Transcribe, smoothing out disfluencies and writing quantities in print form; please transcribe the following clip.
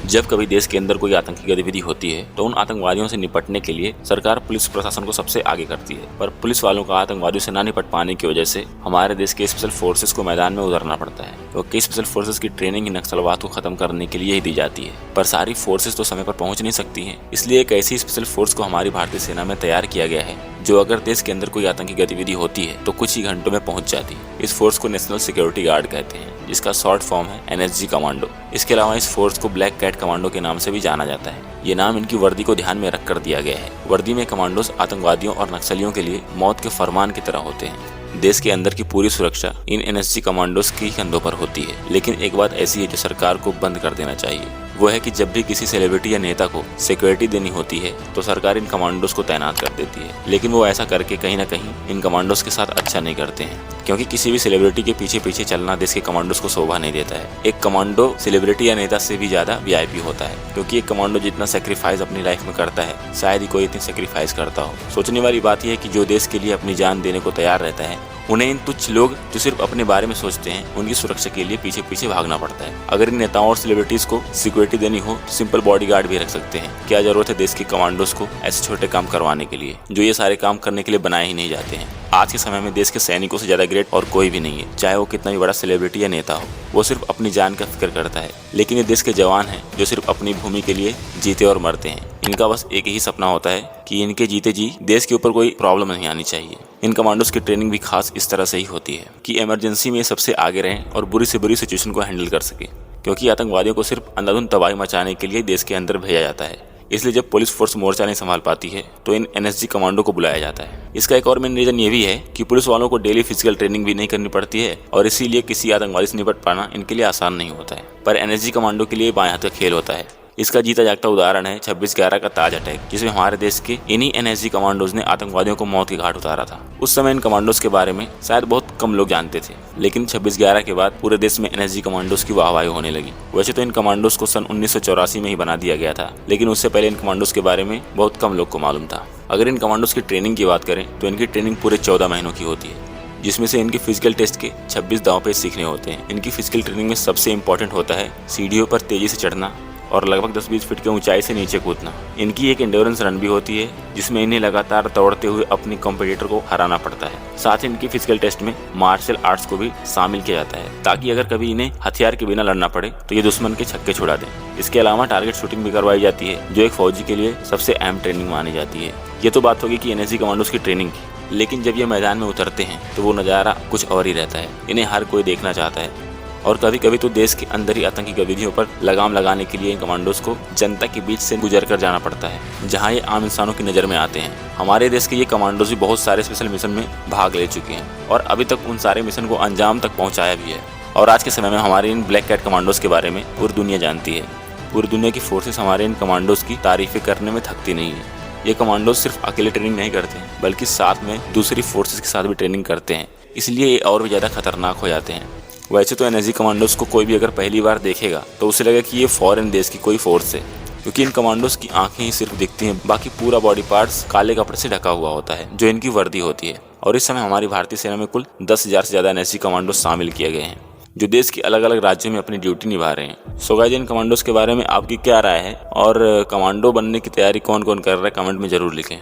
जब कभी देश के अंदर कोई आतंकी गतिविधि होती है तो उन आतंकवादियों से निपटने के लिए सरकार पुलिस प्रशासन को सबसे आगे करती है, पर पुलिस वालों का आतंकवादियों से ना निपट पाने की वजह से हमारे देश के स्पेशल फोर्सेस को मैदान में उतरना पड़ता है। क्योंकि स्पेशल फोर्सेस की ट्रेनिंग ही नक्सलवाद को खत्म करने के लिए ही दी जाती है, पर सारी फोर्सेस तो समय पर पहुंच नहीं सकती हैं। इसलिए एक ऐसी स्पेशल फोर्स को हमारी भारतीय सेना में तैयार किया गया है जो अगर देश के अंदर कोई आतंकी गतिविधि होती है तो कुछ ही घंटों में पहुंच जाती है। इस फोर्स को नेशनल सिक्योरिटी गार्ड कहते हैं, जिसका शॉर्ट फॉर्म है NSG कमांडो। इसके अलावा इस फोर्स को ब्लैक कैट कमांडो के नाम से भी जाना जाता है। ये नाम इनकी वर्दी को ध्यान में रखकर दिया गया है। वर्दी में कमांडोज आतंकवादियों और नक्सलियों के लिए मौत के फरमान की तरह होते हैं। देश के अंदर की पूरी सुरक्षा इन NSG कमांडोज की कंधों पर होती है। लेकिन एक बात ऐसी है जो सरकार को बंद कर देना चाहिए, वो है कि जब भी किसी सेलिब्रिटी या नेता को सिक्योरिटी देनी होती है तो सरकार इन कमांडोज को तैनात कर देती है। लेकिन वो ऐसा करके कहीं ना कहीं इन कमांडोज के साथ अच्छा नहीं करते हैं, क्योंकि किसी भी सेलिब्रिटी के पीछे पीछे चलना देश के कमांडोज को शोभा नहीं देता है। एक कमांडो सेलिब्रिटी या नेता से भी ज्यादा VIP होता है, क्योंकि एक कमांडो जितना सेक्रीफाइस अपनी लाइफ में करता है शायद ही कोई इतनी सेक्रीफाइस करता हो। सोचने वाली बात यह है कि जो देश के लिए अपनी जान देने को तैयार रहता है, उन्हें इन तुच्छ लोग जो सिर्फ अपने बारे में सोचते हैं उनकी सुरक्षा के लिए पीछे पीछे भागना पड़ता है। अगर इन नेताओं और सेलिब्रिटीज को सिक्योरिटी देनी हो तो सिंपल बॉडीगार्ड भी रख सकते हैं। क्या जरूरत है देश के कमांडोज को ऐसे छोटे काम करवाने के लिए जो ये सारे काम करने के लिए बनाए ही नहीं जाते हैं। आज के समय में देश के सैनिकों से ज्यादा ग्रेट और कोई भी नहीं है, चाहे वो कितना भी बड़ा सेलिब्रिटी या नेता हो। वो सिर्फ अपनी जान का फिक्र करता है। लेकिन ये देश के जवान हैं जो सिर्फ अपनी भूमि के लिए जीते और मरते हैं। इनका बस एक ही सपना होता है कि इनके जीते जी देश के ऊपर कोई प्रॉब्लम नहीं आनी चाहिए। इन कमांडोज की ट्रेनिंग भी खास इस तरह से ही होती है कि इमरजेंसी में सबसे आगे रहें और बुरी से बुरी सिचुएशन को हैंडल कर सके, क्योंकि आतंकवादियों को सिर्फ अंधाधुंध तबाही मचाने के लिए देश के अंदर भेजा जाता है। इसलिए जब पुलिस फोर्स मोर्चा नहीं संभाल पाती है तो इन NSG कमांडो को बुलाया जाता है। इसका एक और मेन रीजन ये भी है कि पुलिस वालों को डेली फिजिकल ट्रेनिंग भी नहीं करनी पड़ती है और इसीलिए किसी आतंकवादी से निपट पाना इनके लिए आसान नहीं होता है। पर NSG कमांडो के लिए बाएं हाथ का खेल होता है। इसका जीता जागता उदाहरण है 26/11 का ताज अटैक, जिसमें हमारे देश के इन्हीं NSG कमांडोज ने आतंकवादियों को मौत के घाट उतारा था। उस समय इन कमांडोज के बारे में शायद बहुत कम लोग जानते थे, लेकिन 26/11 के बाद पूरे देश में NSG कमांडोज की वाहवाही होने लगी। वैसे तो इन कमांडोज को सन 1984 में ही बना दिया गया था, लेकिन उससे पहले इन कमांडोज के बारे में बहुत कम लोग को मालूम था। अगर इन कमांडोज की ट्रेनिंग की बात करें तो इनकी ट्रेनिंग पूरे 14 महीनों की होती है, जिसमें से इनके फिजिकल टेस्ट के 26 दांव पेच सीखने होते हैं। इनकी फिजिकल ट्रेनिंग में सबसे इम्पोर्टेंट होता है सीढ़ियों पर तेजी से चढ़ना और लगभग 10-20 फीट की ऊंचाई से नीचे कूदना। इनकी एक एंड्योरेंस रन भी होती है, जिसमें इन्हें लगातार दौड़ते हुए अपनी कॉम्पिटिटर को हराना पड़ता है। साथ ही इनकी फिजिकल टेस्ट में मार्शल आर्ट्स को भी शामिल किया जाता है, ताकि अगर कभी इन्हें हथियार के बिना लड़ना पड़े तो ये दुश्मन के छक्के छुड़ा दें। इसके अलावा टारगेट शूटिंग भी करवाई जाती है, जो एक फौजी के लिए सबसे अहम ट्रेनिंग मानी जाती है। ये तो बात होगी कि NSG कमांडोज की ट्रेनिंग की, लेकिन जब ये मैदान में उतरते हैं तो वो नज़ारा कुछ और ही रहता है। इन्हें हर कोई देखना चाहता है और कभी कभी तो देश के अंदर ही आतंकी गतिविधियों पर लगाम लगाने के लिए इन कमांडोज को जनता के बीच से गुजर कर जाना पड़ता है, जहां ये आम इंसानों की नज़र में आते हैं। हमारे देश के ये कमांडोज भी बहुत सारे स्पेशल मिशन में भाग ले चुके हैं और अभी तक उन सारे मिशन को अंजाम तक पहुँचाया भी है। और आज के समय में हमारे इन ब्लैक कैट कमांडोज के बारे में पूरी दुनिया जानती है। पूरी दुनिया की फोर्सेस हमारे इन कमांडोज की तारीफें करने में थकती नहीं है। ये कमांडोज सिर्फ अकेले ट्रेनिंग नहीं करते हैं, बल्कि साथ में दूसरी फोर्सेस के साथ भी ट्रेनिंग करते हैं, इसलिए ये और भी ज़्यादा खतरनाक हो जाते हैं। वैसे तो NSG कमांडोज को कोई भी अगर पहली बार देखेगा तो उसे लगेगा कि ये फॉरेन देश की कोई फोर्स है, क्योंकि इन कमांडोज की आंखें ही सिर्फ दिखती हैं, बाकी पूरा बॉडी पार्ट्स काले कपड़े से ढका हुआ होता है, जो इनकी वर्दी होती है। और इस समय हमारी भारतीय सेना में कुल 10,000 से ज़्यादा NSG कमांडोज शामिल किए गए हैं, जो देश के अलग अलग राज्यों में अपनी ड्यूटी निभा रहे हैं। सो गाइस, इन कमांडोज के बारे में आपकी क्या राय है और कमांडो बनने की तैयारी कौन कौन कर रहा है, कमेंट में जरूर लिखें।